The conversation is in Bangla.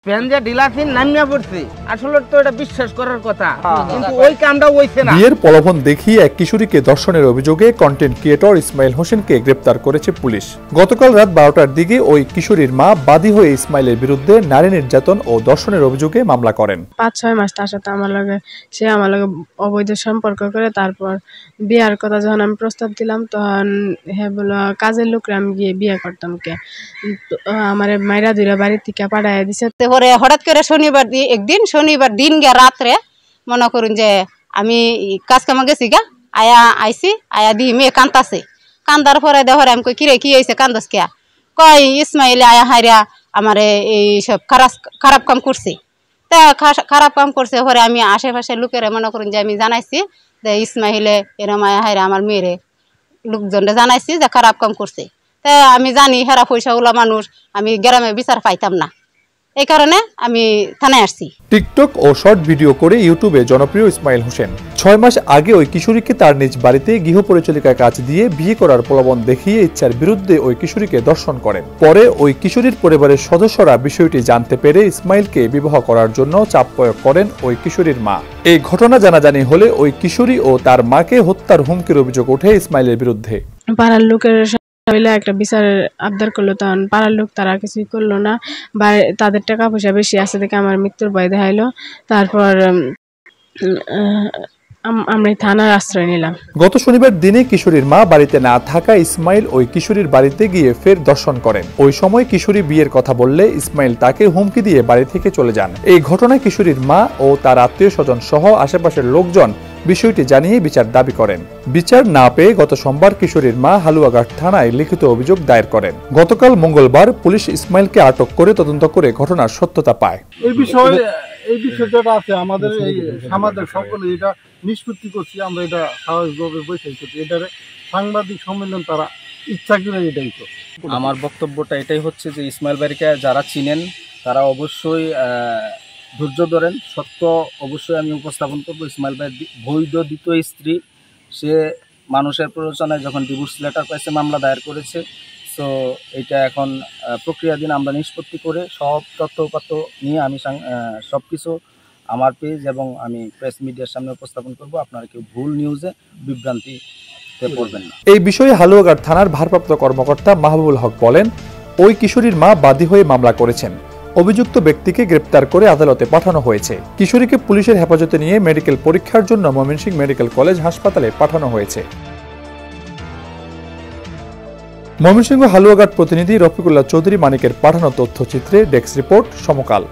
পেনজা ডিলাথিন নামিয়া পড়ছে আসলে তো এটা বিশ্বাস করার কথা কিন্তু ওই কামটা হইছে না। বিয়ের প্রলোভন দেখিয়ে এক কিশোরীকে ধর্ষণের অভিযোগে কন্টেন্ট ক্রিয়েটর ইসমাইল হোসেনকে গ্রেপ্তার করেছে পুলিশ। গতকাল রাত 12টার দিকে ওই কিশোরীর মা বাদী হয়ে ইসমাইলের বিরুদ্ধে নারী নির্যাতন ও ধর্ষণের অভিযোগে মামলা করেন। 5-6 মাস তার সাথে আমার লগে অবৈধ সম্পর্ক করে তারপর বিয়ার কথা যখন আমি প্রস্তাব দিলাম তখন হ্যাঁ বলো কাজের লোকরা আমি গিয়ে বিয়ে করতাম কে আমার মাইরা দুইরা বাড়ি থেকে পাঠাইয়া দিছে। পরে হঠাৎ করে শনিবার দিন গিয়া রাত্রে মনে করুন যে আমি কাজ কামা গেছি গা আইসি দি মেয়ে কান্দাছে কান্দার পরে দেখরে আমি কই কিরে কি হয়েছে কান্দস কে কয় ইসমাইলে হাইরা আমার এই সব খারাপ কাম করছে তা খারাপ কাম করছে পরে আমি আশেপাশে লোকেরা মনে করুন যে আমি জানাইছি যে ইসমাইলে এরম হাইরা আমার মেয়েরে লোকজনরে জানাইছি যে খারাপ কাম করছে। তা আমি জানি হেরা পয়সা ওলা মানুষ আমি গ্রামে বিচার পাইতাম না এই কারণে আমি থানায় আসছি। টিকটক ও শর্ট ভিডিও করে ইউটিউবে জনপ্রিয় ইসমাইল হোসেন 6 মাস আগে ওই কিশোরীকে তার নিজ বাড়িতে গৃহপরিচালিকার কাজ দিয়ে বিয়ে করার প্রলোভন দেখিয়ে ইচ্ছার বিরুদ্ধে ওই কিশোরীকে ধর্ষণ করেন। পরে ওই কিশোরীর পরিবারের সদস্যরা বিষয়টি জানতে পেরে ইসমাইলকে বিবাহ করার জন্য চাপ প্রয়োগ করেন ওই কিশোরীর মা। এই ঘটনা জানাজানি হলে ওই কিশোরী ও তার মাকে হত্যার হুমকির অভিযোগ ওঠে ইসমাইলের বিরুদ্ধে। পাড়ার লোকের একটা বিচারের আবদার করলো তখন পাড়ার লোক তারা কিছুই করলো না বা তাদের টাকা পয়সা বেশি আছে দেখে আমার মৃত্যুর ভয় দেখাইলো। তারপর আমরা থানার আশ্রয় নিলাম। গত শনিবার দিনে কিশোরীর মা বাড়িতে না থাকা ইসমাইল ওই কিশোরীর বাড়িতে গিয়ে ফের ধর্ষণ করেন। ওই সময় কিশোরী বিয়ের কথা বললে ইসমাইল তাকে হুমকি দিয়ে বাড়ি থেকে চলে যান। এই ঘটনায় কিশোরীর মা ও তার আত্মীয় স্বজন সহ আশেপাশের লোকজন বিষয়টি জানিয়ে বিচার দাবি করেন। বিচার না পেয়ে গত সোমবার কিশোরীর মা হালুয়াঘাট থানায় লিখিত অভিযোগ দায়ের করেন। গতকাল মঙ্গলবার পুলিশ ইসমাইলকে আটক করে তদন্ত করে ঘটনার সত্যতা পায়। এই বিষয়টা আছে আমাদের এই সমাজের সকলে এটা নিষ্পত্তি করছি আমরা এটা স্বাভাবিকভাবে বৈঠক করছি এটার সাংবাদিক সম্মেলন তারা ইচ্ছা করে এটাই তো। আমার বক্তব্যটা এটাই হচ্ছে যে ইসমাইল ভাইকে যারা চিনেন তারা অবশ্যই ধৈর্য ধরেন, সত্য অবশ্যই আমি উপস্থাপন করবো। ইসমাইল ভাই বৈধ দ্বিতীয় স্ত্রী, সে মানুষের প্ররোচনায় যখন ডিভোর্স লেটার পাইছে মামলা দায়ের করেছে। তো এটা এখন প্রক্রিয়াধীন, আমরা নিষ্পত্তি করে সব তথ্যপাত্র নিয়ে আমি সব কিছু আমার পেজ এবং আমি প্রেস মিডিয়ার সামনে উপস্থাপন করব। আপনারা কেউ ভুল নিউজে বিভ্রান্তিতে পড়বেন না। এই বিষয়ে হালুয়াঘাট থানার ভারপ্রাপ্ত কর্মকর্তা মাহবুবুল হক বলেন, ওই কিশোরীর মা বাদী হয়ে মামলা করেছেন। অভিযুক্ত ব্যক্তিকে গ্রেপ্তার করে আদালতে পাঠানো হয়েছে। কিশোরীকে পুলিশের হেফাজতে নিয়ে মেডিকেল পরীক্ষার জন্য ময়মনসিংহ মেডিকেল কলেজ হাসপাতালে পাঠানো হয়েছে। ময়মনসিংহ হালুয়াঘাট প্রতিনিধি রফিকুল্লাহ চৌধুরী মানিকের পাঠানো তথ্যচিত্রে ডেস্ক রিপোর্ট সমকাল।